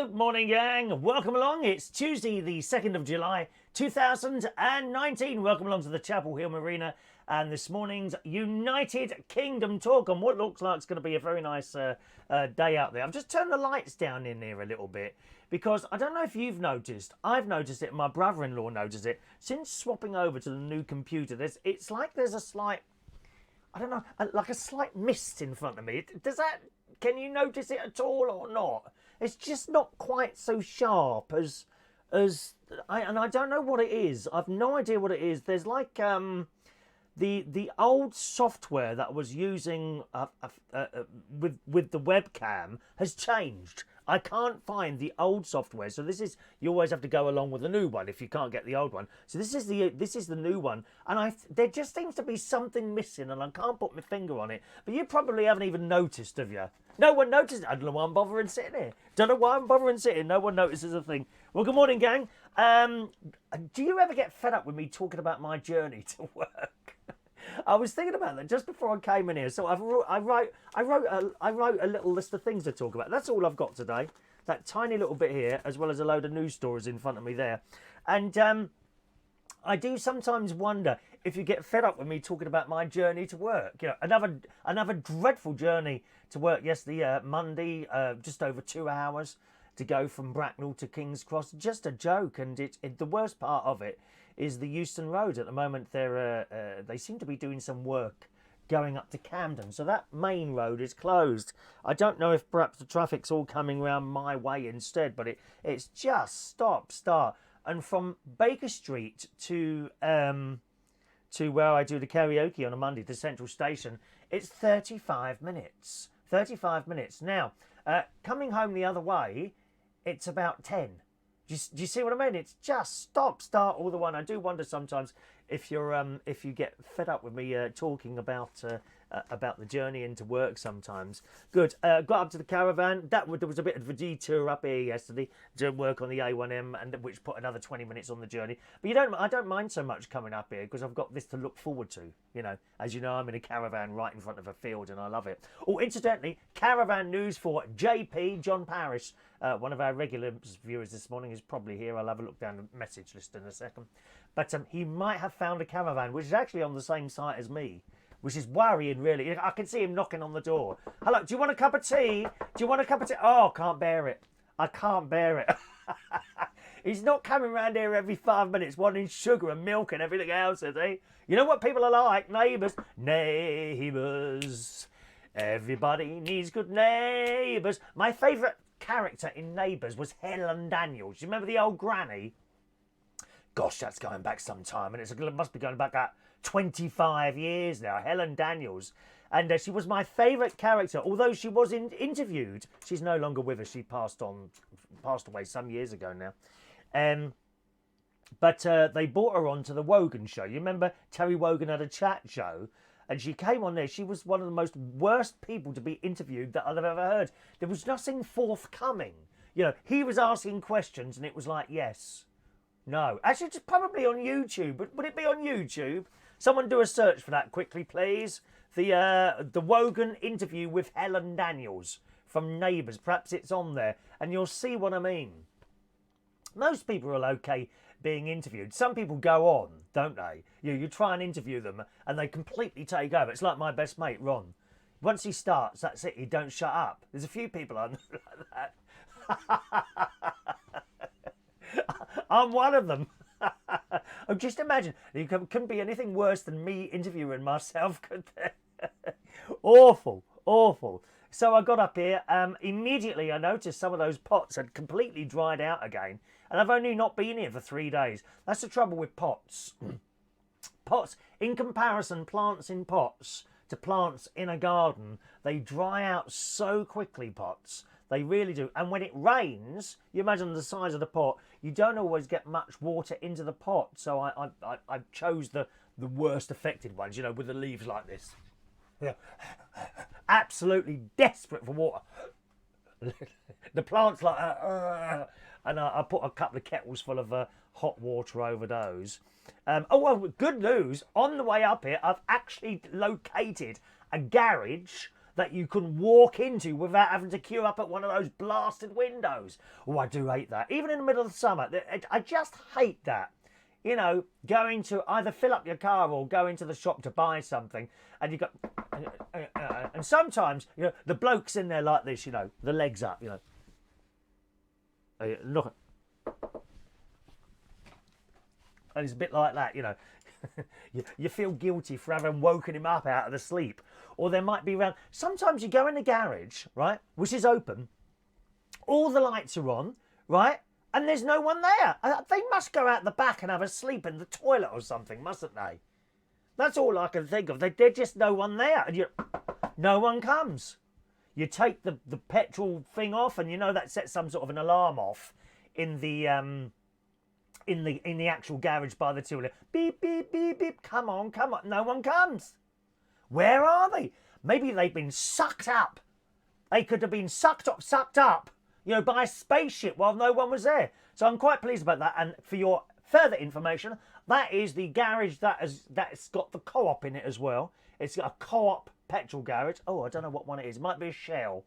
Good morning, gang. Welcome along. It's Tuesday, the 2nd of July, 2019. Welcome along to the Chapel Hill Marina and this morning's United Kingdom talk on what looks like it's going to be a very nice day out there. I've just turned the lights down in here a little bit because I don't know if you've noticed. I've noticed it. My brother-in-law noticed it. Since swapping over to the new computer, it's like there's a slight, I don't know, like a slight mist in front of me. Can you notice it at all or not? It's just not quite so sharp and I don't know what it is. I've no idea what it is. There's like the old software that I was using with the webcam has changed. I can't find the old software, so you always have to go along with the new one if you can't get the old one. So this is the new one, and there just seems to be something missing, and I can't put my finger on it. But you probably haven't even noticed, have you? No one noticed. I don't know why I'm bothering sitting here. Don't know why I'm bothering sitting. No one notices a thing. Well, good morning, gang. Do you ever get fed up with me talking about my journey to work? I was thinking about that just before I came in here. So I wrote a little list of things to talk about. That's all I've got today. That tiny little bit here, as well as a load of news stories in front of me there. And I do sometimes wonder if you get fed up with me talking about my journey to work. You know, another dreadful journey to work yesterday, Monday, just over 2 hours to go from Bracknell to King's Cross. Just a joke, and the worst part of it is the Euston Road. At the moment, they seem to be doing some work going up to Camden, so that main road is closed. I don't know if perhaps the traffic's all coming round my way instead, but it's just start. And from Baker Street to where I do the karaoke on a Monday, to Central Station, it's 35 minutes. 35 minutes. Now, coming home the other way, it's about 10. Do you see what I mean? It's just start all the one. I do wonder sometimes if you get fed up with me talking about the journey into work sometimes. Good. Got up to the caravan. There was a bit of a detour up here yesterday to work on the A1M, and which put another 20 minutes on the journey. But I don't mind so much coming up here because I've got this to look forward to. You know, as you know, I'm in a caravan right in front of a field, and I love it. Oh, incidentally, caravan news for JP John Parrish. One of our regular viewers this morning is probably here. I'll have a look down the message list in a second. But he might have found a caravan, which is actually on the same site as me, which is worrying, really. I can see him knocking on the door. Hello, do you want a cup of tea? Do you want a cup of tea? Oh, I can't bear it. I can't bear it. He's not coming round here every 5 minutes wanting sugar and milk and everything else, is he? You know what people are like? Neighbours. Neighbours. Everybody needs good neighbours. My favourite character in Neighbours was Helen Daniels. You remember the old granny? Gosh, that's going back some time, and it must be going back 25 years now. Helen Daniels, and she was my favourite character. Although she was interviewed, she's no longer with us. She passed away some years ago now. But they brought her on to the Wogan show. You remember Terry Wogan had a chat show, and she came on there. She was one of the most worst people to be interviewed that I've ever heard. There was nothing forthcoming. You know, he was asking questions, and it was like, yes, no. Actually, it's probably on YouTube. But would it be on YouTube? Someone do a search for that quickly, please. The Wogan interview with Helen Daniels from Neighbours. Perhaps it's on there, and you'll see what I mean. Most people are okay being interviewed. Some people go on, don't they? You try and interview them, and they completely take over. It's like my best mate, Ron. Once he starts, that's it. He don't shut up. There's a few people I know like that. I'm one of them. Oh, just imagine. You couldn't be anything worse than me interviewing myself, could there? Awful. So I got up here. Immediately I noticed some of those pots had completely dried out again. And I've only not been here for 3 days. That's the trouble with pots. Pots, in comparison, plants in pots to plants in a garden, they dry out so quickly, pots. They really do. And when it rains, you imagine the size of the pot, you don't always get much water into the pot. So I chose the worst affected ones, you know, with the leaves like this. Yeah. Absolutely desperate for water. The plant's like that. And I put a couple of kettles full of hot water over those. Oh, well, good news. On the way up here, I've actually located a garage that you can walk into without having to queue up at one of those blasted windows. Oh, I do hate that. Even in the middle of the summer, I just hate that. You know, going to either fill up your car or go into the shop to buy something, and you go, and sometimes, you know, the bloke's in there like this, you know, the legs up, you know, look, and it's a bit like that, you know. You feel guilty for having woken him up out of the sleep. Or there might be around. Sometimes you go in the garage, right, which is open, all the lights are on, right, and there's no one there. They must go out the back and have a sleep in the toilet or something, mustn't they? That's all I can think of. There's just no one there, and no one comes. You take the petrol thing off, and you know that sets some sort of an alarm off in the actual garage by the toilet. Beep, beep, beep, beep. Come on, come on. No one comes. Where are they? Maybe they've been sucked up. They could have been sucked up, you know, by a spaceship while no one was there. So I'm quite pleased about that. And for your further information, that is the garage that's got the co-op in it as well. It's got a co-op petrol garage. Oh, I don't know what one it is. It might be a Shell.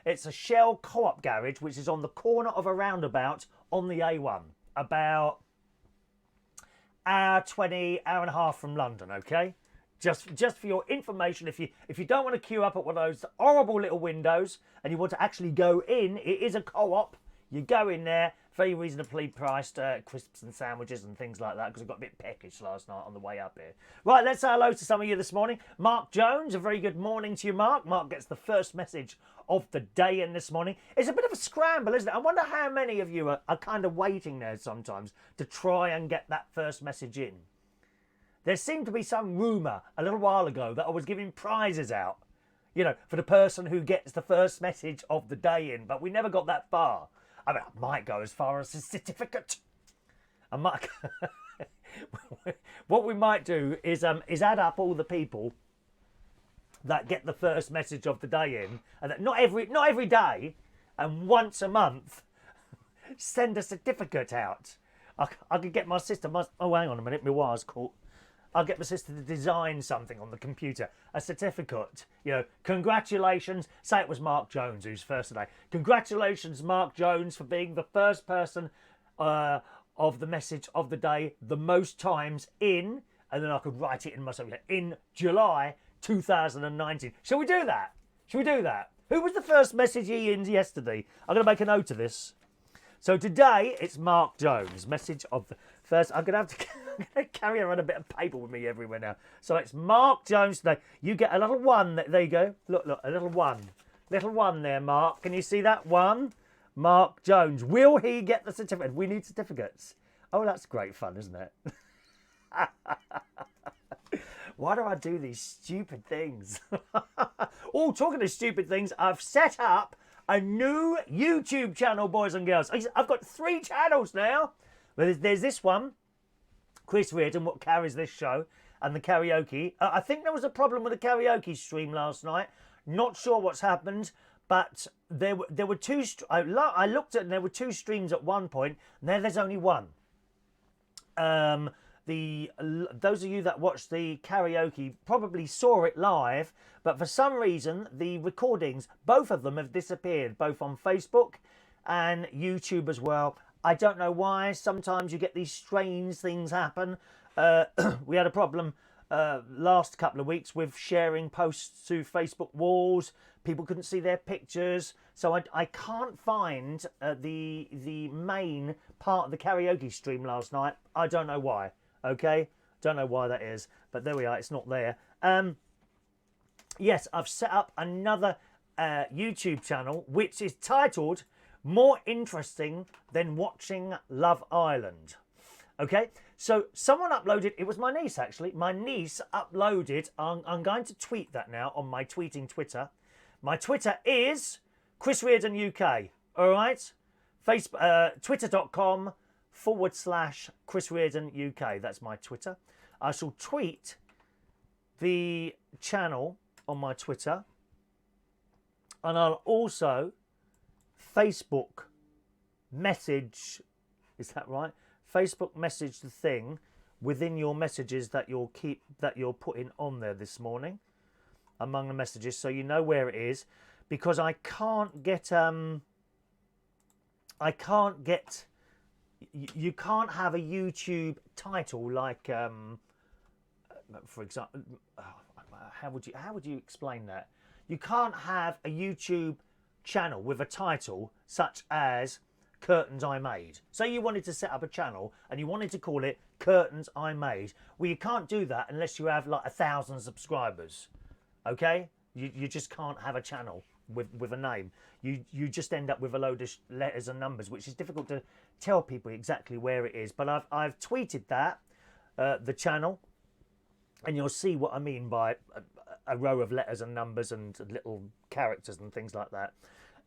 It's a Shell co-op garage, which is on the corner of a roundabout on the A1, about hour and a half from London. Okay, just for your information, if you don't want to queue up at one of those horrible little windows and you want to actually go in, it is a co-op. You go in there, very reasonably priced crisps and sandwiches and things like that, because I got a bit peckish last night on the way up here. Right, let's say hello to some of you this morning. Mark Jones, a very good morning to you, Mark. Mark gets the first message of the day in this morning. It's a bit of a scramble, isn't it? I wonder how many of you are kind of waiting there sometimes to try and get that first message in. There seemed to be some rumour a little while ago that I was giving prizes out, you know, for the person who gets the first message of the day in, but we never got that far. I mean, I might go as far as a certificate. I might. What we might do is add up all the people that get the first message of the day in, and that not every day, and once a month, send a certificate out. I could get my sister. Oh, hang on a minute, my wire's caught. I'll get my sister to design something on the computer, a certificate. You know, congratulations. Say it was Mark Jones who's first today. Congratulations, Mark Jones, for being the first person of the message of the day the most times in, and then I could write it in myself, in July 2019. Shall we do that? Shall we do that? Who was the first message in yesterday? I'm going to make a note of this. So today it's Mark Jones, message of the first. I'm going to carry around a bit of paper with me everywhere now. So it's Mark Jones today. You get a little one. There you go. Look, a little one. Little one there, Mark. Can you see that one? Mark Jones. Will he get the certificate? We need certificates. Oh, that's great fun, isn't it? Why do I do these stupid things? Oh, talking of stupid things, I've set up a new YouTube channel, boys and girls. I've got 3 channels now. There's this one, Chris Reardon, what carries this show, and the karaoke. I think there was a problem with the karaoke stream last night. Not sure what's happened, but there were 2. I looked at, and there were 2 streams at one point. Now there's only one. Those of you that watched the karaoke probably saw it live, but for some reason the recordings, both of them, have disappeared, both on Facebook and YouTube as well. I don't know why. Sometimes you get these strange things happen. We had a problem last couple of weeks with sharing posts to Facebook walls. People couldn't see their pictures, so I can't find the main part of the karaoke stream last night. I don't know why. Okay, don't know why that is, but there we are. It's not there. Yes, I've set up another YouTube channel which is titled "More Interesting Than Watching Love Island." Okay, so someone uploaded. It was my niece, actually. My niece uploaded. I'm going to tweet that now on my tweeting Twitter. My Twitter is Chris Reardon UK. All right, Facebook, twitter.com/Chris Reardon UK. That's my Twitter. I shall tweet the channel on my Twitter, and I'll also Facebook message. Is that right? Facebook message the thing within your messages that you're putting on there this morning. among the messages so you know where it is, because I can't get you can't have a YouTube title like for example, how would you explain that? You can't have a YouTube channel with a title such as Curtains I Made. Say you wanted to set up a channel and you wanted to call it Curtains I Made. Well, you can't do that unless you have like 1,000 subscribers. Okay? You just can't have a channel with a name. You just end up with a load of letters and numbers, which is difficult to tell people exactly where it is. But I've tweeted that, the channel, and you'll see what I mean by a row of letters and numbers and little characters and things like that.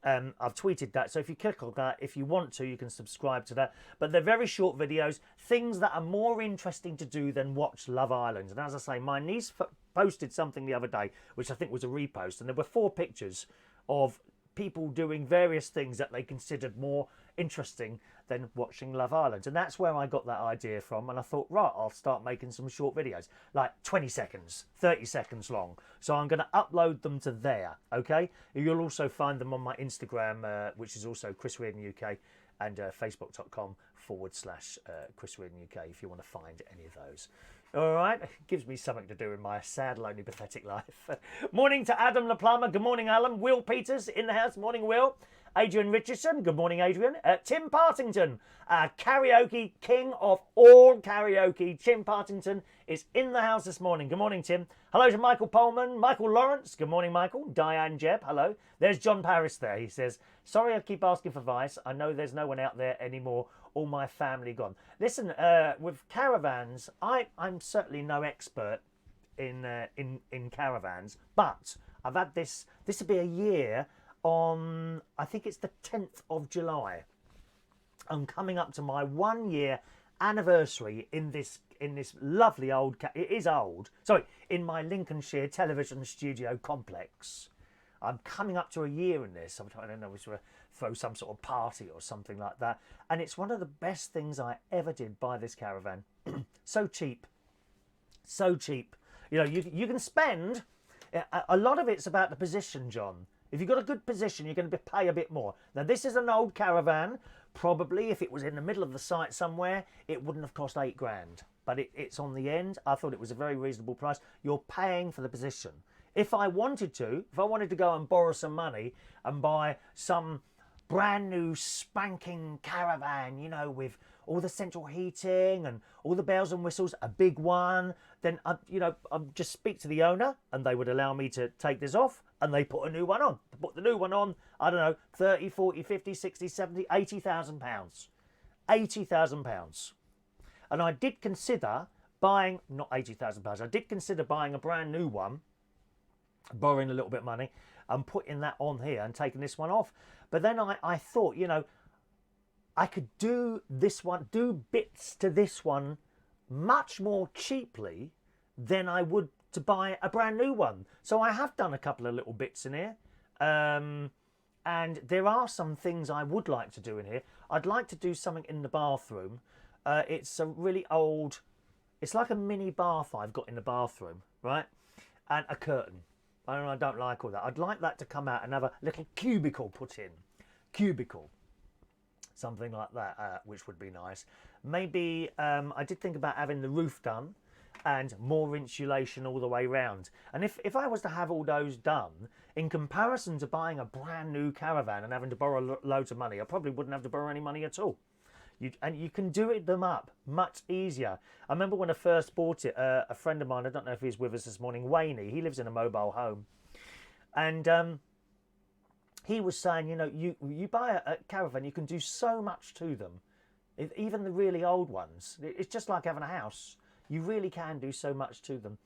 I've tweeted that, so if you click on that, if you want to, you can subscribe to that. But they're very short videos, things that are more interesting to do than watch Love Island. And as I say, my niece posted something the other day, which I think was a repost, and there were 4 pictures of people doing various things that they considered more interesting than watching Love Island. And that's where I got that idea from, and I thought, right, I'll start making some short videos, like 20 seconds, 30 seconds long. So I'm going to upload them to there, okay? You'll also find them on my Instagram, which is also Chris Reardon UK, and facebook.com/Chris Reardon UK if you want to find any of those. All right, it gives me something to do in my sad, lonely, pathetic life. Morning to Adam LaPlumber. Good morning, Alan. Will Peters in the house. Morning, Will. Adrian Richardson. Good morning, Adrian. Tim Partington, karaoke king of all karaoke. Tim Partington is in the house this morning. Good morning, Tim. Hello to Michael Pullman. Michael Lawrence. Good morning, Michael. Diane Jebb. Hello. There's John Paris there. He says, sorry I keep asking for advice. I know there's no one out there anymore. All my family gone. Listen, with caravans, I'm certainly no expert in caravans, but I've had this will be a year on, I think it's the 10th of July. I'm coming up to my 1 year anniversary in this lovely old, it is old, sorry, in my Lincolnshire television studio complex. I'm coming up to a year in this. I don't know, we throw some sort of party or something like that. And it's one of the best things I ever did, buy this caravan. So cheap. So cheap. You know, you can spend, a lot of it's about the position, John. If you've got a good position, you're going to pay a bit more. Now, this is an old caravan. Probably, if it was in the middle of the site somewhere, it wouldn't have cost 8 grand. But it's on the end. I thought it was a very reasonable price. You're paying for the position. If I wanted to go and borrow some money and buy some brand new spanking caravan, you know, with all the central heating and all the bells and whistles, a big one, then I'd just speak to the owner and they would allow me to take this off and they put a new one on. They put the new one on, I don't know, 30, 40, 50, 60, 70, 80,000 pounds. 80,000 pounds. And I did consider buying, not 80,000 pounds, I did consider buying a brand new one, borrowing a little bit of money and putting that on here and taking this one off. But then I thought, you know, I could do this one, do bits to this one much more cheaply than I would to buy a brand new one. So I have done a couple of little bits in here. And there are some things I would like to do in here. I'd like to do something in the bathroom. It's a really old, it's like a mini bath I've got in the bathroom, right? And a curtain. I don't like all that. I'd like that to come out and have a little cubicle put in. Cubicle. Something like that, which would be nice. Maybe I did think about having the roof done and more insulation all the way round. And if I was to have all those done, in comparison to buying a brand new caravan and having to borrow loads of money, I probably wouldn't have to borrow any money at all. And you can do them up much easier. I remember when I first bought it, a friend of mine, I don't know if he's with us this morning, Wayne, he lives in a mobile home. And he was saying, you know, you buy a caravan, you can do so much to them. Even the really old ones. It's just like having a house. You really can do so much to them.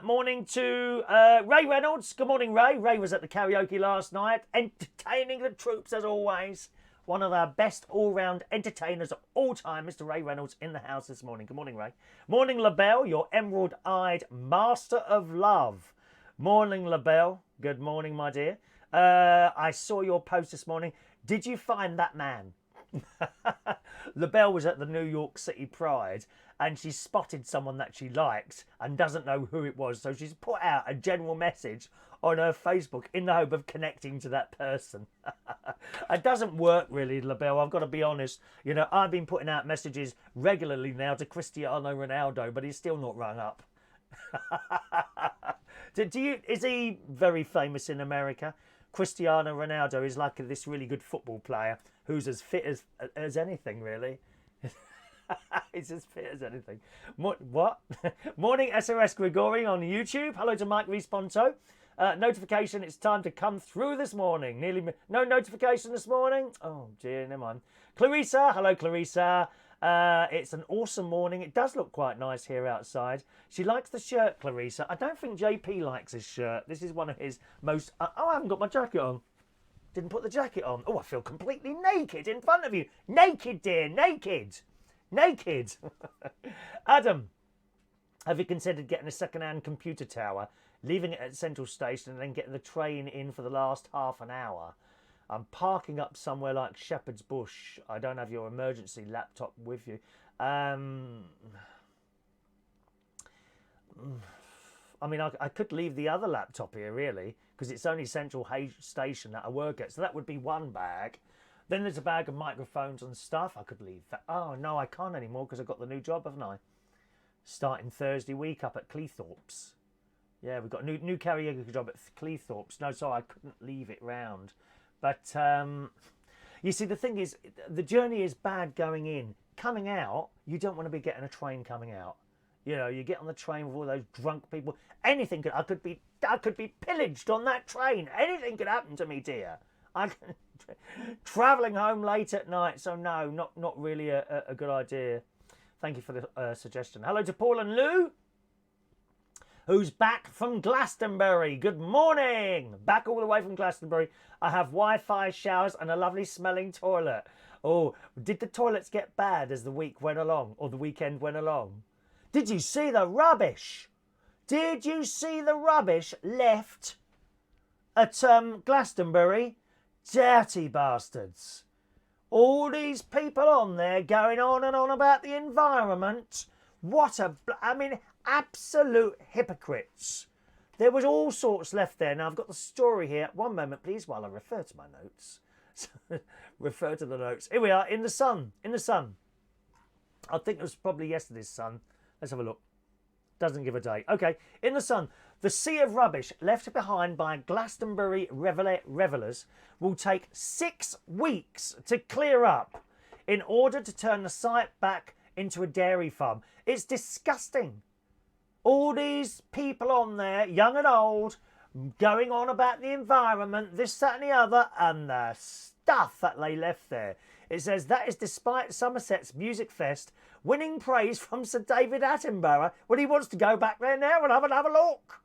Morning to Ray Reynolds. Good morning, Ray. Ray was at the karaoke last night, entertaining the troops as always. One of our best all-round entertainers of all time, Mr. Ray Reynolds, in the house this morning. Good morning, Ray. Morning, LaBelle, your emerald-eyed master of love. Morning, LaBelle. Good morning, my dear. I saw your post this morning. Did you find that man? LaBelle was at the New York City Pride and she spotted someone that she likes and doesn't know who it was. So she's put out a general message on her Facebook in the hope of connecting to that person. It doesn't work really, LaBelle. I've got to be honest. You know, I've been putting out messages regularly now to Cristiano Ronaldo, but he's still not rung up. Is he very famous in America? Cristiano Ronaldo is like this really good football player who's as fit as anything, really. He's as fit as anything. What? Morning SOS Grigori on YouTube. Hello to Mike Responto. Notification, it's time to come through this morning. No notification this morning? Oh dear, never mind. Clarissa, hello Clarissa. It's an awesome morning. It does look quite nice here outside. She likes the shirt, Clarissa. I don't think JP likes his shirt. This is one of his most... I haven't got my jacket on. Didn't put the jacket on. Oh, I feel completely naked in front of you. Naked, dear, naked. Naked. Adam, have you considered getting a second-hand computer tower, leaving it at Central Station and then getting the train in for the last half an hour? I'm parking up somewhere like Shepherd's Bush. I don't have your emergency laptop with you. I mean, I could leave the other laptop here, really, because it's only Central Station that I work at. So that would be one bag. Then there's a bag of microphones and stuff. I could leave that. Oh, no, I can't anymore because I've got the new job, haven't I? Starting Thursday week up at Cleethorpes. Yeah, we've got a new karaoke job at Cleethorpes. No, sorry, I couldn't leave it round. But you see, the thing is, the journey is bad going in. Coming out, you don't want to be getting a train coming out. You know, you get on the train with all those drunk people. Anything could... I could be pillaged on that train. Anything could happen to me, dear. Travelling home late at night. So no, not really a good idea. Thank you for the suggestion. Hello to Paul and Lou, who's back from Glastonbury. Good morning. Back all the way from Glastonbury. I have Wi-Fi, showers and a lovely smelling toilet. Oh, did the toilets get bad as the week went along or the weekend went along? Did you see the rubbish? Did you see the rubbish left at Glastonbury? Dirty bastards. All these people on there going on and on about the environment. I mean, absolute hypocrites. There was all sorts left there. Now, I've got the story here. One moment, please, while I refer to my notes. Refer to the notes. Here we are, in the sun. In the sun. I think it was probably yesterday's sun. Let's have a look. Doesn't give a date. Okay, in the sun. The sea of rubbish left behind by Glastonbury revellers will take 6 weeks to clear up in order to turn the site back into a dairy farm. It's disgusting. All these people on there, young and old, going on about the environment, this, that and the other, and the stuff that they left there. It says that is despite Somerset's Music Fest winning praise from Sir David Attenborough when he wants to go back there now and have a look.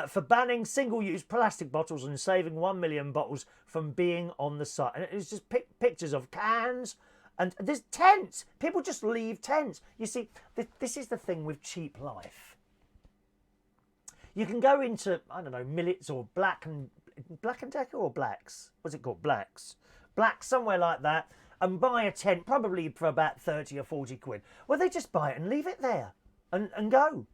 For banning single-use plastic bottles and saving 1 million bottles from being on the site. And it's just pictures of cans and there's tents. People just leave tents. You see, this is the thing with cheap life. You can go into, I don't know, Millets or Black and Decker or Blacks. What's it called? Blacks, somewhere like that, and buy a tent, probably for about 30 or 40 quid. Well, they just buy it and leave it there and go.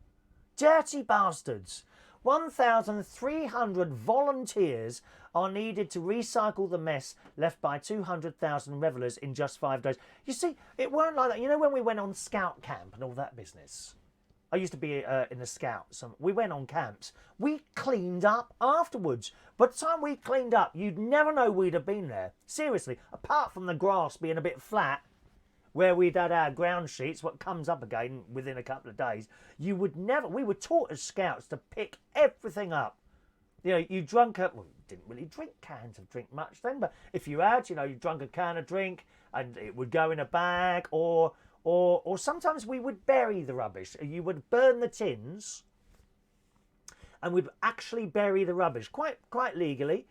Dirty bastards. 1,300 volunteers are needed to recycle the mess left by 200,000 revellers in just 5 days. You see, it weren't like that. You know when we went on scout camp and all that business? I used to be in the Scouts. We went on camps. We cleaned up afterwards. By the time we cleaned up, you'd never know we'd have been there. Seriously, apart from the grass being a bit flat, where we'd had our ground sheets, what comes up again within a couple of days, you would never... We were taught as Scouts to pick everything up. You know, you drunk up... Well, you didn't really drink cans of drink much then, but if you had, you know, you drunk a can of drink and it would go in a bag, or sometimes we would bury the rubbish. You would burn the tins and we'd actually bury the rubbish quite legally.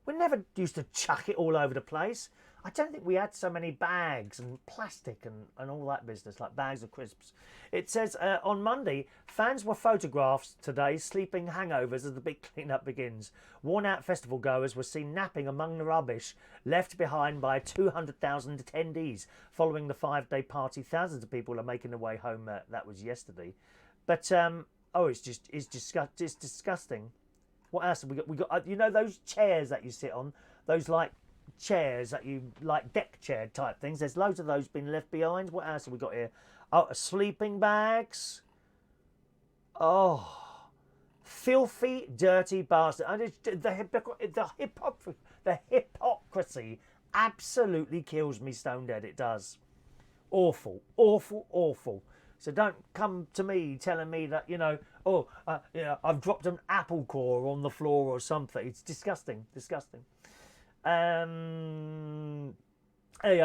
We never used to chuck it all over the place. I don't think we had so many bags and plastic and all that business, like bags of crisps. It says on Monday, fans were photographed today sleeping hangovers as the big clean-up begins. Worn-out festival goers were seen napping among the rubbish left behind by 200,000 attendees. Following the 5-day party, thousands of people are making their way home. That was yesterday. But, it's disgusting. What else have we got? We got, you know, those chairs that you sit on, those like chairs that you like, deck chair type things. There's loads of those been left behind. What else have we got here? Oh, sleeping bags. Oh, filthy, dirty bastard. The hypocrisy absolutely kills me stone dead. It does. Awful, awful, awful. So don't come to me telling me that, I've dropped an apple core on the floor or something. It's disgusting, disgusting. Yeah,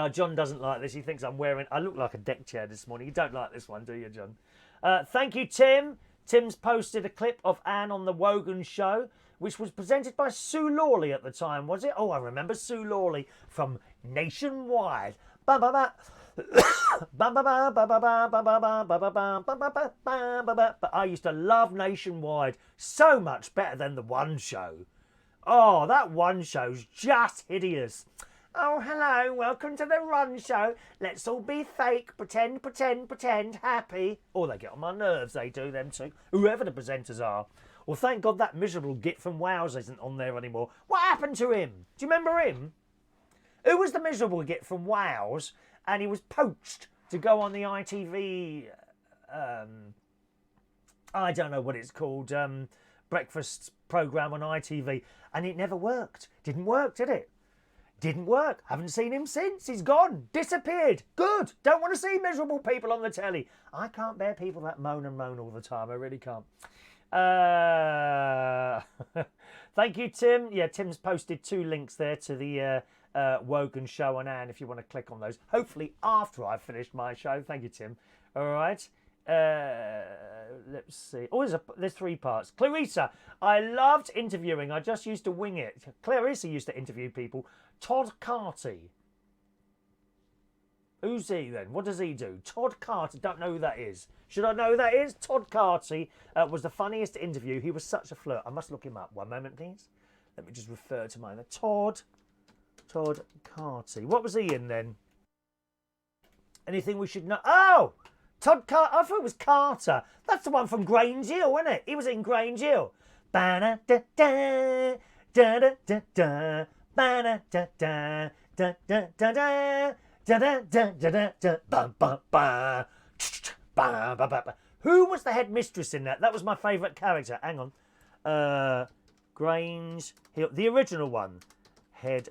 John doesn't like this. He thinks I look like a deck chair this morning. You don't like this one, do you, John? Thank you, Tim. Tim's posted a clip of Anne on the Wogan show, which was presented by Sue Lawley at the time, was it? Oh, I remember Sue Lawley from Nationwide. But I used to love Nationwide so much better than the One Show. Oh, that One Show's just hideous. Oh, hello, welcome to the Run Show. Let's all be fake, pretend, happy. Oh, they get on my nerves, they do, them too. Whoever the presenters are. Well, thank God that miserable git from Wales isn't on there anymore. What happened to him? Do you remember him? Who was the miserable git from Wales? And he was poached to go on the ITV, I don't know what it's called, breakfast programme on ITV. And it never worked. Didn't work, did it? Didn't work. Haven't seen him since. He's gone. Disappeared. Good. Don't want to see miserable people on the telly. I can't bear people that moan and moan all the time. I really can't. Thank you, Tim. Yeah, Tim's posted 2 links there to the Wogan show on Anne if you want to click on those. Hopefully after I've finished my show. Thank you, Tim. All right. Let's see. Oh, there's 3 parts. Clarissa, I loved interviewing. I just used to wing it. Clarissa used to interview people. Todd Carty. Who's he then? What does he do? Todd Carty. Don't know who that is. Should I know who that is? Todd Carty was the funniest interview. He was such a flirt. I must look him up. One moment, please. Let me just refer to mine. Todd Carty. What was he in then? Anything we should know? Oh! Todd Carter. I thought it was Carter. That's the one from Grange Hill, isn't it? He was in Grange Hill. Ba-da-da-da, da-da-da-da, ba-da-da-da, da-da-da-da, da-da-da-da-da, ba-ba-ba, ba-ba-ba. Who was the head mistress in that? That was my favourite character. Hang on. Grange Hill. The original one. Head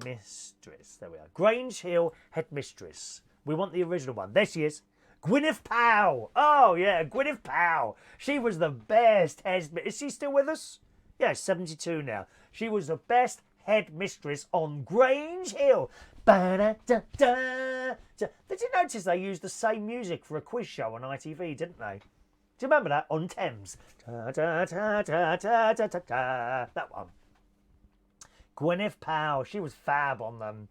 mistress. There we are. Grange Hill head mistress. We want the original one. There she is. Gwyneth Powell. Oh, yeah, Gwyneth Powell. She was the best head... Is she still with us? Yeah, 72 now. She was the best head mistress on Grange Hill. Ba-da-da-da. Did you notice they used the same music for a quiz show on ITV, didn't they? Do you remember that? On Thames. Da-da-da-da-da-da-da-da. That one. Gwyneth Powell. She was fab on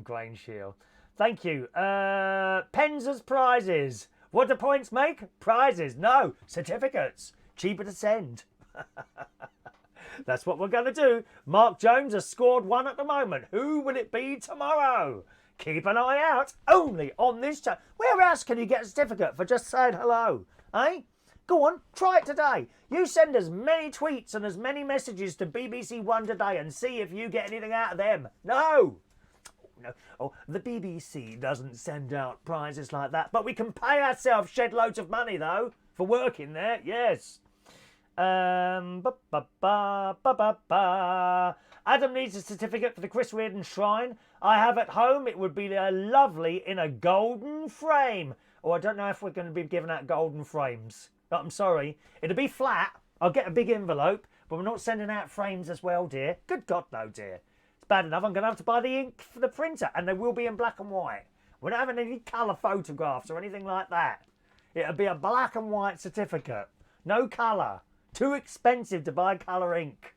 Grange Hill. Thank you. Pens as prizes. What do points make? Prizes. No, certificates. Cheaper to send. That's what we're going to do. Mark Jones has scored 1 at the moment. Who will it be tomorrow? Keep an eye out. Only on this channel. Where else can you get a certificate for just saying hello? Eh? Go on, try it today. You send as many tweets and as many messages to BBC One today and see if you get anything out of them. No. No. Oh, the BBC doesn't send out prizes like that, but we can pay ourselves shed loads of money though for working there. Yes. Adam needs a certificate for the Chris Reardon Shrine. I have at home. It would be lovely in a golden frame. Oh, I don't know if we're going to be giving out golden frames. Oh, I'm sorry. It'll be flat. I'll get a big envelope, but we're not sending out frames as well, dear. Good God, no, dear. It's bad enough. I'm going to have to buy the ink for the printer, and they will be in black and white. We're not having any colour photographs or anything like that. It'll be a black and white certificate. No colour. Too expensive to buy colour ink.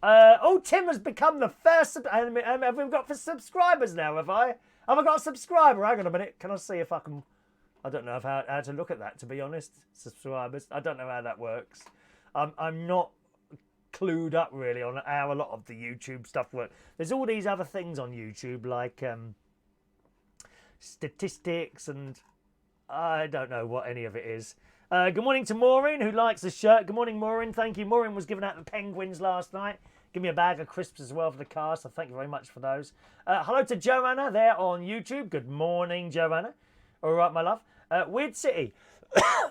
Oh, Tim has become the first. Have we got for subscribers now? Have I? Have I got a subscriber? Hang on a minute. Can I see if I can? I don't know how to look at that. To be honest, subscribers. I don't know how that works. I'm not clued up really on how a lot of the YouTube stuff works. There's all these other things on YouTube like statistics and I don't know what any of it is. Good morning to Maureen, who likes the shirt. Good morning, Maureen. Thank you. Maureen was giving out the penguins last night. Give me a bag of crisps as well for the car, so thank you very much for those. Hello to Joanna there on YouTube. Good morning, Joanna. All right, my love. Weird City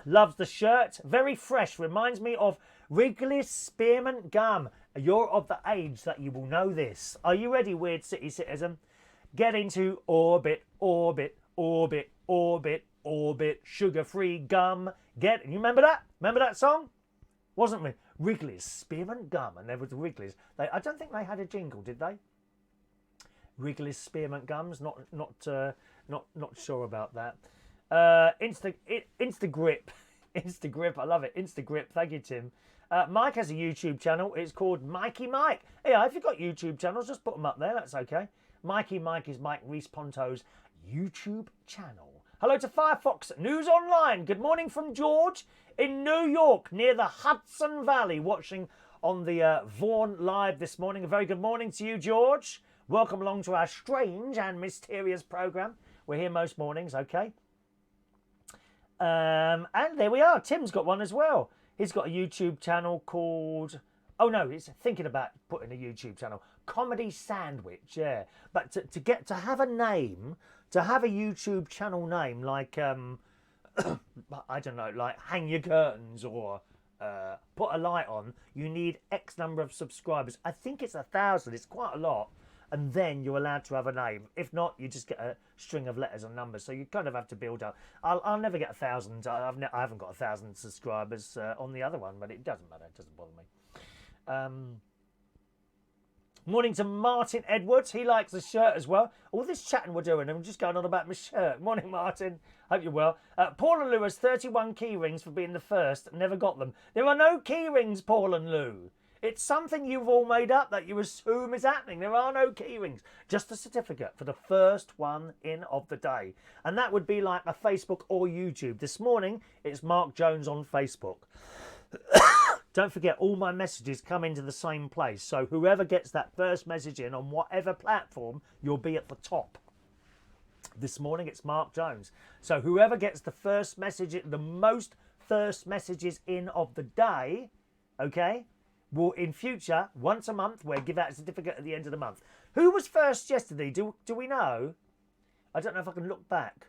loves the shirt. Very fresh. Reminds me of Wrigley's Spearmint Gum. You're of the age that you will know this. Are you ready, Weird City citizen? Get into orbit, orbit, orbit, orbit, orbit. Sugar-free gum. You remember that? Remember that song? Wasn't me? Wrigley's Spearmint Gum, and there was Wrigley's. I don't think they had a jingle, did they? Wrigley's Spearmint Gums. Not sure about that. Instagrip. Instagrip. I love it. Instagrip. Thank you, Tim. Mike has a YouTube channel. It's called Mikey Mike. Yeah, if you've got YouTube channels, just put them up there. That's okay. Mikey Mike is Mike Reese-Ponto's YouTube channel. Hello to Firefox News Online. Good morning from George in New York, near the Hudson Valley, watching on the Vaughan Live this morning. A very good morning to you, George. Welcome along to our strange and mysterious programme. We're here most mornings, okay? And there we are. Tim's got one as well. He's got a YouTube channel called... Oh, no, he's thinking about putting a YouTube channel. Comedy Sandwich, yeah. But to have a name... To have a YouTube channel name like, I don't know, like Hang Your Curtains or Put a Light On, you need X number of subscribers. I think it's 1,000. It's quite a lot. And then you're allowed to have a name. If not, you just get a string of letters and numbers. So you kind of have to build up. I'll never get 1,000. I haven't got 1,000 subscribers on the other one, but it doesn't matter. It doesn't bother me. Morning to Martin Edwards. He likes the shirt as well. All this chatting we're doing, I'm just going on about my shirt. Morning, Martin. Hope you're well. Paul and Lou has 31 key rings for being the first. Never got them. There are no key rings, Paul and Lou. It's something you've all made up that you assume is happening. There are no key rings. Just a certificate for the first one in of the day. And that would be like a Facebook or YouTube. This morning, it's Mark Jones on Facebook. Don't forget, all my messages come into the same place. So whoever gets that first message in on whatever platform, you'll be at the top. This morning, it's Mark Jones. So whoever gets the first message, the most first messages in of the day, okay, will in future, once a month, we'll give out a certificate at the end of the month. Who was first yesterday? Do we know? I don't know if I can look back.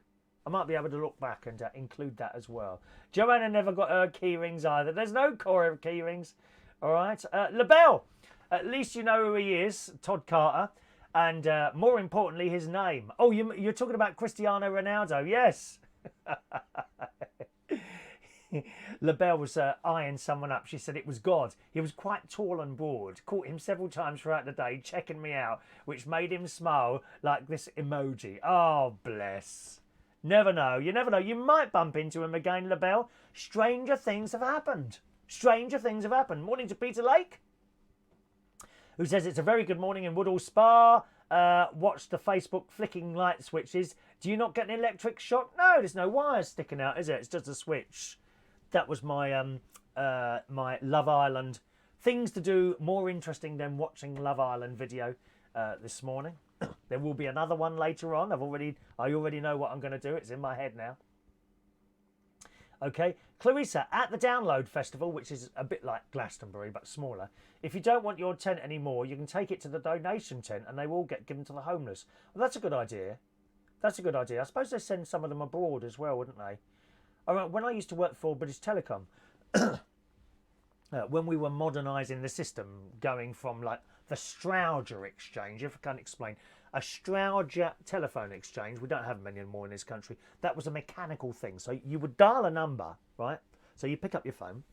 I might be able to look back and include that as well. Joanna never got her key rings either. There's no core key rings. All right. LaBelle, at least you know who he is, Todd Carter. And more importantly, his name. Oh, you're talking about Cristiano Ronaldo. Yes. LaBelle was eyeing someone up. She said it was God. He was quite tall and broad. Caught him several times throughout the day, checking me out, which made him smile like this emoji. Oh, bless. Never know. You never know. You might bump into him again, LaBelle. Stranger things have happened. Stranger things have happened. Morning to Peter Lake, who says it's a very good morning in Woodall Spa. Watch the Facebook flicking light switches. Do you not get an electric shock? No, there's no wires sticking out, is it? It's just a switch. That was my my Love Island. Things to do more interesting than watching Love Island video this morning. There will be another one later on. I already know what I'm going to do. It's in my head now. Okay, Clarissa, at the Download Festival, which is a bit like Glastonbury but smaller, if you don't want your tent anymore, you can take it to the donation tent and they will get given to the homeless. Well, that's a good idea. That's a good idea. I suppose they send some of them abroad as well, wouldn't they? When I used to work for British Telecom, when we were modernising the system, going from like the Strowger exchange, if I can't explain, a Strowger telephone exchange, we don't have many anymore in this country, that was a mechanical thing. So you would dial a number, right? So you pick up your phone,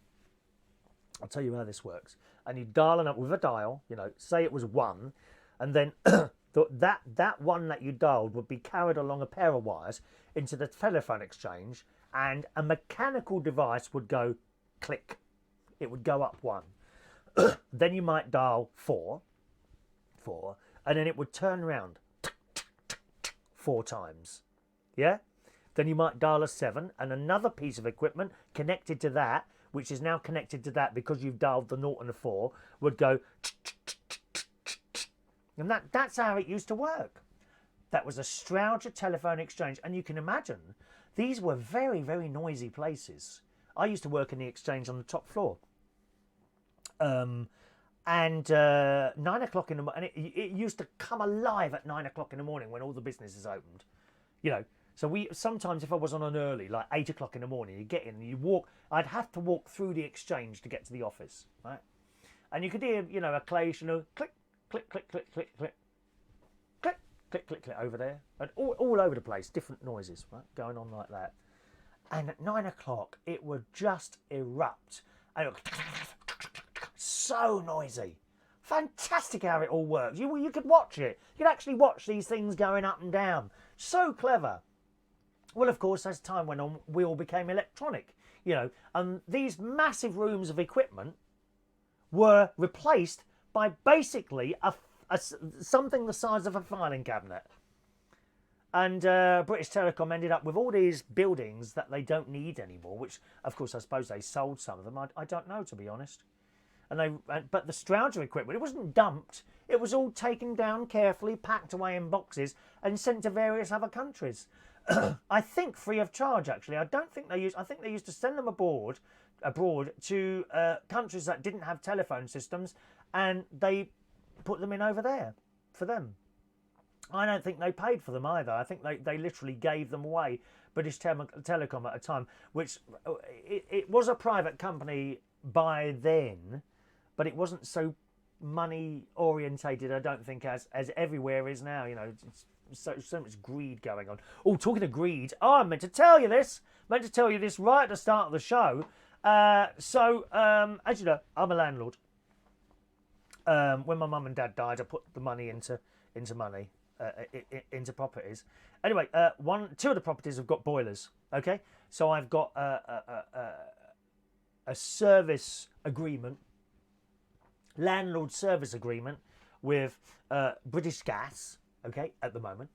I'll tell you how this works, and you dial a number with a dial, you know, say it was 1, and then that one that you dialed would be carried along a pair of wires into the telephone exchange, and a mechanical device would go click. it would go up 1. Then you might dial 4, and then it would turn around 4 times. Yeah? Then you might dial a 7, and another piece of equipment connected to that, which is now connected to that because you've dialed the 0 and the 4, would go. And that's how it used to work. That was a Strowger telephone exchange. And you can imagine, these were very, very noisy places. I used to work in the exchange on the top floor. And 9 o'clock in the morning, and it used to come alive at 9 o'clock in the morning when all the businesses opened. You know, so sometimes if I was on an early, like 8 o'clock in the morning, you get in and you walk, I'd have to walk through the exchange to get to the office, right? And you could hear, you know, occasional click, click, click, click, click, click, click, click, click, click over there. And all over the place, different noises, right, going on like that. And at 9 o'clock, it would just erupt. And it would so noisy. Fantastic how it all works. You could watch it. You could actually watch these things going up and down. So clever. Well, of course, as time went on, we all became electronic, you know, and these massive rooms of equipment were replaced by basically something the size of a filing cabinet. And British Telecom ended up with all these buildings that they don't need anymore, which, of course, I suppose they sold some of them. I don't know, to be honest. But the Strowger equipment, it wasn't dumped. It was all taken down carefully, packed away in boxes, and sent to various other countries. I think free of charge, actually. I think they used to send them abroad to countries that didn't have telephone systems, and they put them in over there for them. I don't think they paid for them either. I think they literally gave them away. British Telecom at a time, which it was a private company by then, but it wasn't so money orientated, I don't think, as everywhere is now. You know, it's so much greed going on. Oh, talking of greed, I meant to tell you this right at the start of the show. As you know, I'm a landlord. When my mum and dad died, I put the money into properties. Anyway, 2 of the properties have got boilers. Okay, so I've got a service agreement, landlord service agreement with British Gas, okay, at the moment.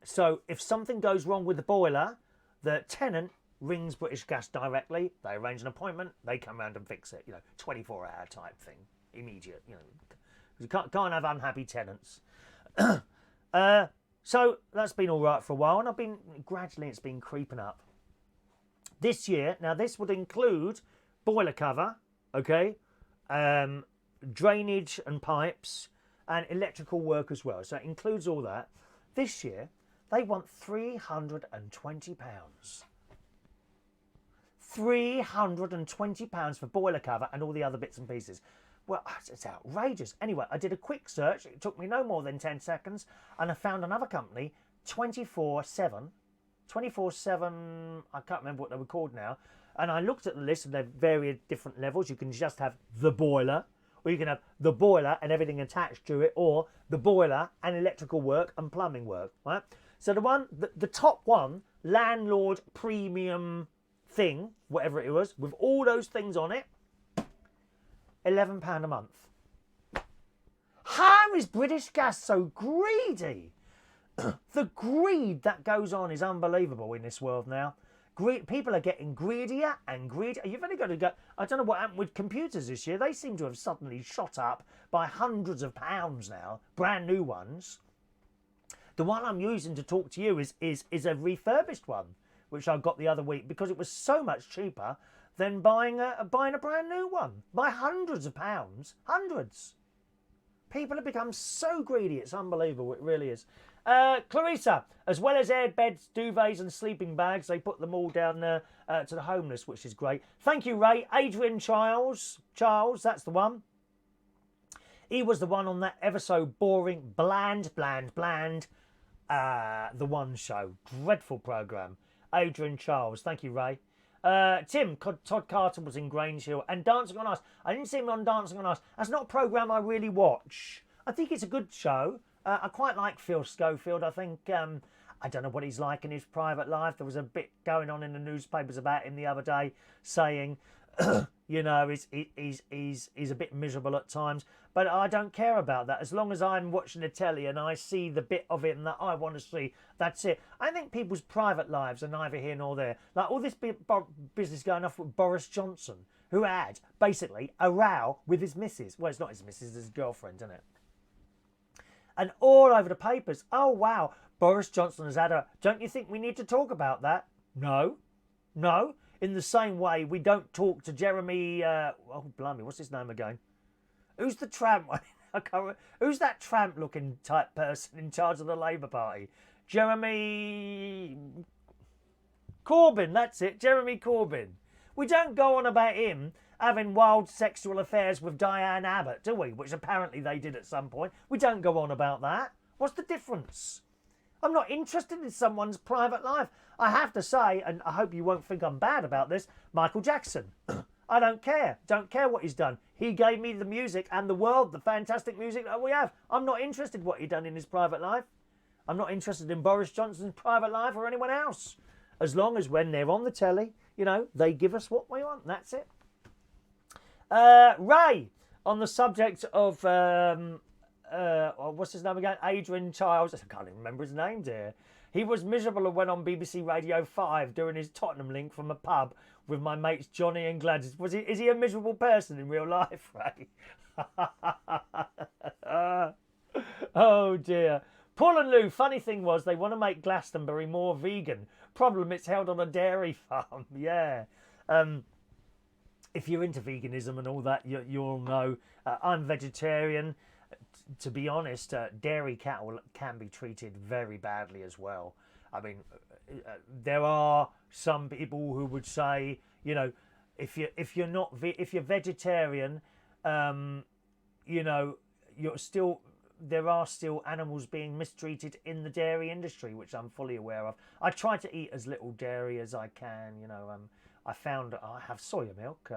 So if something goes wrong with the boiler, the tenant rings British Gas directly, they arrange an appointment, they come round and fix it, you know, 24-hour type thing, immediate, you know. You can't have unhappy tenants. So that's been all right for a while, and gradually it's been creeping up. This year, now this would include boiler cover, okay, drainage and pipes, and electrical work as well. So it includes all that. This year, they want £320. £320 for boiler cover and all the other bits and pieces. Well, it's outrageous. Anyway, I did a quick search. It took me no more than 10 seconds, and I found another company, 24/7, I can't remember what they were called now, and I looked at the list of their various different levels. You can just have the boiler, or you can have the boiler and everything attached to it, or the boiler and electrical work and plumbing work, right? So the top one, landlord premium thing, whatever it was, with all those things on it, £11 a month. How is British Gas so greedy? The greed that goes on is unbelievable in this world now. People are getting greedier and greedier. You've only got to go. I don't know what happened with computers this year. They seem to have suddenly shot up by hundreds of pounds now, brand new ones. The one I'm using to talk to you is a refurbished one, which I got the other week because it was so much cheaper than buying a brand new one by hundreds of pounds. Hundreds. People have become so greedy, it's unbelievable, it really is. Clarissa, as well as air beds, duvets and sleeping bags, they put them all down to the homeless, which is great. Thank you, Ray. Adrian Charles, that's the one. He was the one on that ever so boring, bland, The One Show. Dreadful programme. Adrian Charles, thank you, Ray. Tim, Todd Carter was in Grange Hill, and Dancing on Ice. I didn't see him on Dancing on Ice. That's not a programme I really watch. I think it's a good show. I quite like Phil Schofield. I think, I don't know what he's like in his private life. There was a bit going on in the newspapers about him the other day saying you know, he's a bit miserable at times. But I don't care about that. As long as I'm watching the telly and I see the bit of him that I want to see, that's it. I think people's private lives are neither here nor there. Like all this business going off with Boris Johnson, who had basically a row with his missus. Well, it's not his missus, it's his girlfriend, isn't it? And all over the papers. Oh, wow, Boris Johnson has had a... Don't you think we need to talk about that? No. No. In the same way, we don't talk to Jeremy... oh, blimey, what's his name again? Who's the tramp? Who's that tramp-looking type person in charge of the Labour Party? Jeremy... Corbyn, that's it. Jeremy Corbyn. We don't go on about him having wild sexual affairs with Diane Abbott, do we? Which apparently they did at some point. We don't go on about that. What's the difference? I'm not interested in someone's private life. I have to say, and I hope you won't think I'm bad about this, Michael Jackson. I don't care. Don't care what he's done. He gave me the music and the world, the fantastic music that we have. I'm not interested in what he's done in his private life. I'm not interested in Boris Johnson's private life or anyone else. As long as when they're on the telly, you know, they give us what we want. That's it. Ray, on the subject of, what's his name again? Adrian Childs. I can't even remember his name, dear. He was miserable and went on BBC Radio 5 doing his Tottenham link from a pub with my mates Johnny and Gladys. Is he a miserable person in real life, Ray? Oh, dear. Paul and Lou, funny thing was they want to make Glastonbury more vegan. Problem, it's held on a dairy farm. Yeah. If you're into veganism and all that, you'll know. I'm vegetarian. To be honest, dairy cattle can be treated very badly as well. I mean, there are some people who would say, you know, if you're vegetarian, you know, there are still animals being mistreated in the dairy industry, which I'm fully aware of. I try to eat as little dairy as I can. You know, I found I have soya milk.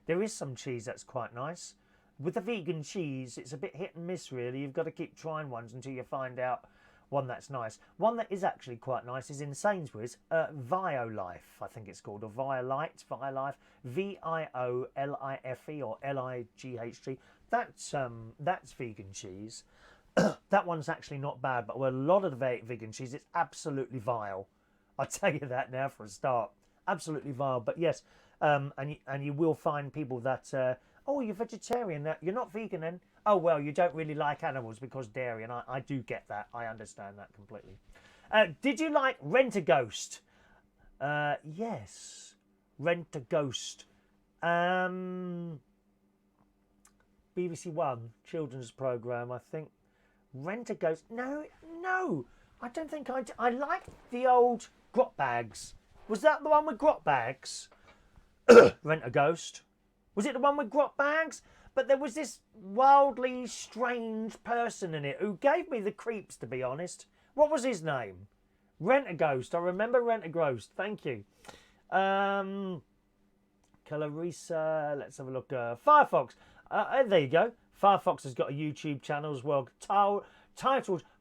There is some cheese that's quite nice. With the vegan cheese, it's a bit hit and miss, really. You've got to keep trying ones until you find out one that's nice. One that is actually quite nice is in Sainsbury's, Violife, I think it's called, or Violife, Violife, or Light. That's vegan cheese. That one's actually not bad, but with a lot of the vegan cheese, it's absolutely vile. I'll tell you that now for a start. Absolutely vile. But yes, and you will find people that... oh, you're vegetarian. You're not vegan then? Oh, well, you don't really like animals because dairy. And I do get that. I understand that completely. Did you like Rent-A-Ghost? Yes. Rent-A-Ghost. BBC One, children's programme, I think. Rent-A-Ghost. No. I don't think I liked the old Grot Bags. Was that the one with Grot Bags? Rent-A-Ghost. Was it the one with Grot Bags? But there was this wildly strange person in it who gave me the creeps, to be honest. What was his name? Rent-A-Ghost. I remember Rent-A-Ghost. Thank you. Clarissa. Let's have a look. Firefox. There you go. Firefox has got a YouTube channel as well, titled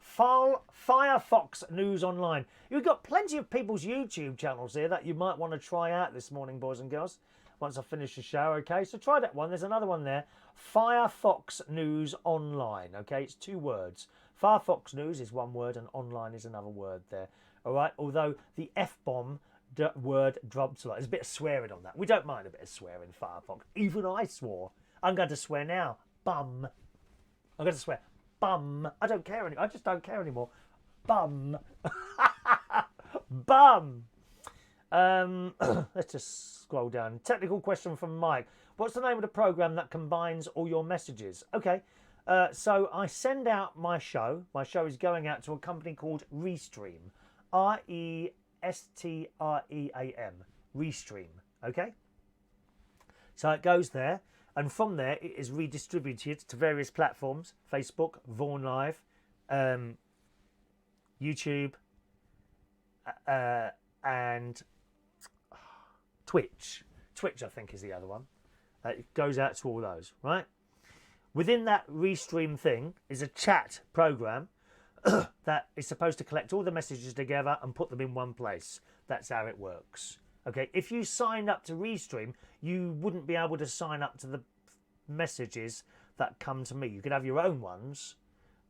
Firefox News Online. You've got plenty of people's YouTube channels here that you might want to try out this morning, boys and girls. Once I finish the show, okay? So try that one. There's another one there. Firefox News Online, okay? It's 2 words. Firefox News is 1 word and online is another word there, all right? Although the F-bomb word drops a lot. There's a bit of swearing on that. We don't mind a bit of swearing, Firefox. Even I swore. I'm going to swear now. Bum. I'm going to swear. Bum. I don't care anymore. I just don't care anymore. Bum. Bum. Let's just scroll down. Technical question from Mike. What's the name of the program that combines all your messages? Okay, so I send out my show. My show is going out to a company called Restream. Restream. Restream. Okay? So it goes there, and from there it is redistributed to various platforms. Facebook, Vaughan Live, YouTube, and Twitch. Twitch, I think, is the other one. It goes out to all those, right? Within that Restream thing is a chat program that is supposed to collect all the messages together and put them in one place. That's how it works. Okay, if you signed up to Restream, you wouldn't be able to sign up to the messages that come to me. You could have your own ones,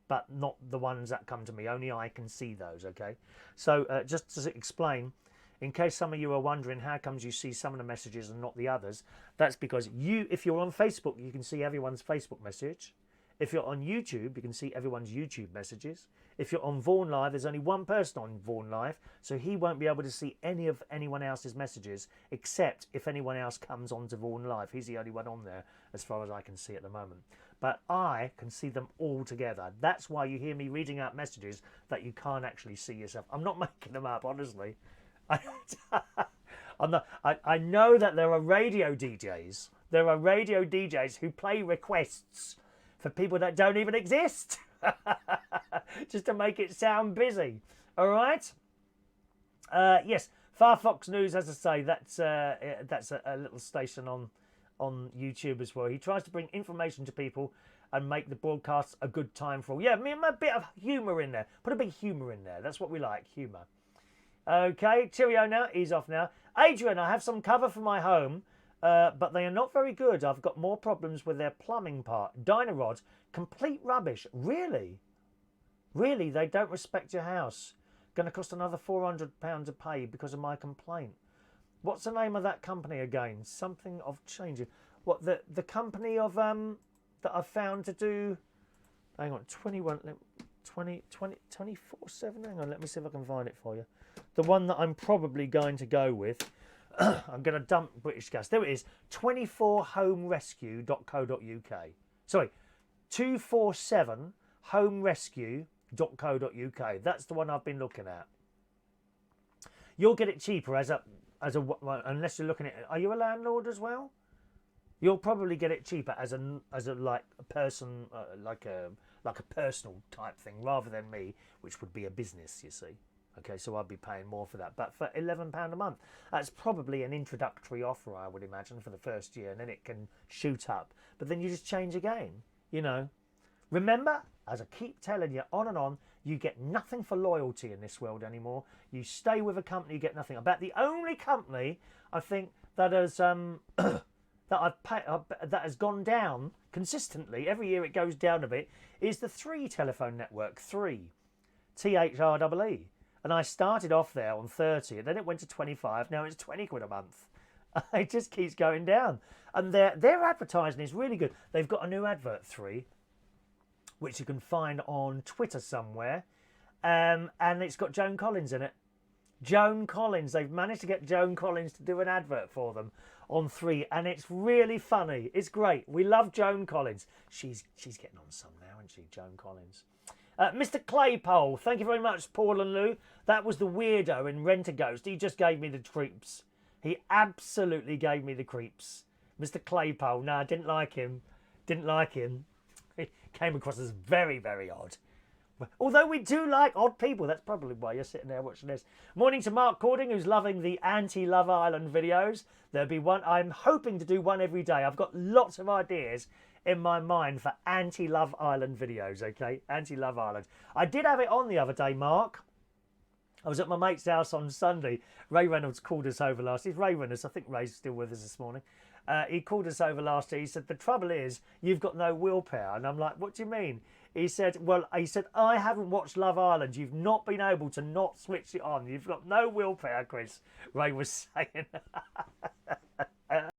but not the ones that come to me. Only I can see those, okay? So just to explain, in case some of you are wondering how comes you see some of the messages and not the others, that's because if you're on Facebook, you can see everyone's Facebook message. If you're on YouTube, you can see everyone's YouTube messages. If you're on Vaughan Live, there's only one person on Vaughan Live, so he won't be able to see any of anyone else's messages, except if anyone else comes onto Vaughan Live. He's the only one on there, as far as I can see at the moment. But I can see them all together. That's why you hear me reading out messages that you can't actually see yourself. I'm not making them up, honestly. I know that there are radio DJs. There are radio DJs who play requests for people that don't even exist, just to make it sound busy. All right. Yes, Firefox News, as I say, that's a little station on YouTube as well. He tries to bring information to people and make the broadcasts a good time for all. Yeah, a bit of humour in there. Put a bit of humour in there. That's what we like, humour. Okay, cheerio now. He's off now. Adrian, I have some cover for my home. But they are not very good. I've got more problems with their plumbing part. Dynarod, complete rubbish. Really? Really? They don't respect your house. Going to cost another £400 to pay because of my complaint. What's the name of that company again? Something of changing. What, the company of that I found to do, hang on, 24/7. Hang on, let me see if I can find it for you. The one that I'm probably going to go with. I'm going to dump British Gas. There it is, 24homerescue.co.uk. Sorry, 247homerescue.co.uk. That's the one I've been looking at. You'll get it cheaper as a unless you're looking at it. Are you a landlord as well? You'll probably get it cheaper as a like a person like a personal type thing rather than me, which would be a business, you see. Okay, so I'd be paying more for that. But for £11 a month, that's probably an introductory offer, I would imagine, for the first year, and then it can shoot up. But then you just change again, you know. Remember, as I keep telling you on and on, you get nothing for loyalty in this world anymore. You stay with a company, you get nothing. About the only company I think that has that has gone down consistently, every year it goes down a bit, is the 3 telephone network, 3, THREE. And I started off there on 30, and then it went to 25. Now it's 20 quid a month. It just keeps going down. And their advertising is really good. They've got a new advert, 3, which you can find on Twitter somewhere. And it's got Joan Collins in it. Joan Collins. They've managed to get Joan Collins to do an advert for them on 3. And it's really funny. It's great. We love Joan Collins. She's getting on some now, isn't she, Joan Collins? Mr. Claypole, thank you very much, Paul and Lou. That was the weirdo in Rent-A-Ghost. He just gave me the creeps. He absolutely gave me the creeps. Mr. Claypole, no, I didn't like him. Didn't like him. He came across as very, very odd. Although we do like odd people. That's probably why you're sitting there watching this. Morning to Mark Cording, who's loving the anti-Love Island videos. There'll be one. I'm hoping to do one every day. I've got lots of ideas in my mind for anti-Love Island videos, okay? Anti-Love Island. I did have it on the other day, Mark. I was at my mate's house on Sunday. Ray Reynolds called us over last. It's Ray Reynolds. I think Ray's still with us this morning. He called us over last year. He said, the trouble is, you've got no willpower. And I'm like, what do you mean? He said, I haven't watched Love Island. You've not been able to not switch it on. You've got no willpower, Chris. Ray was saying.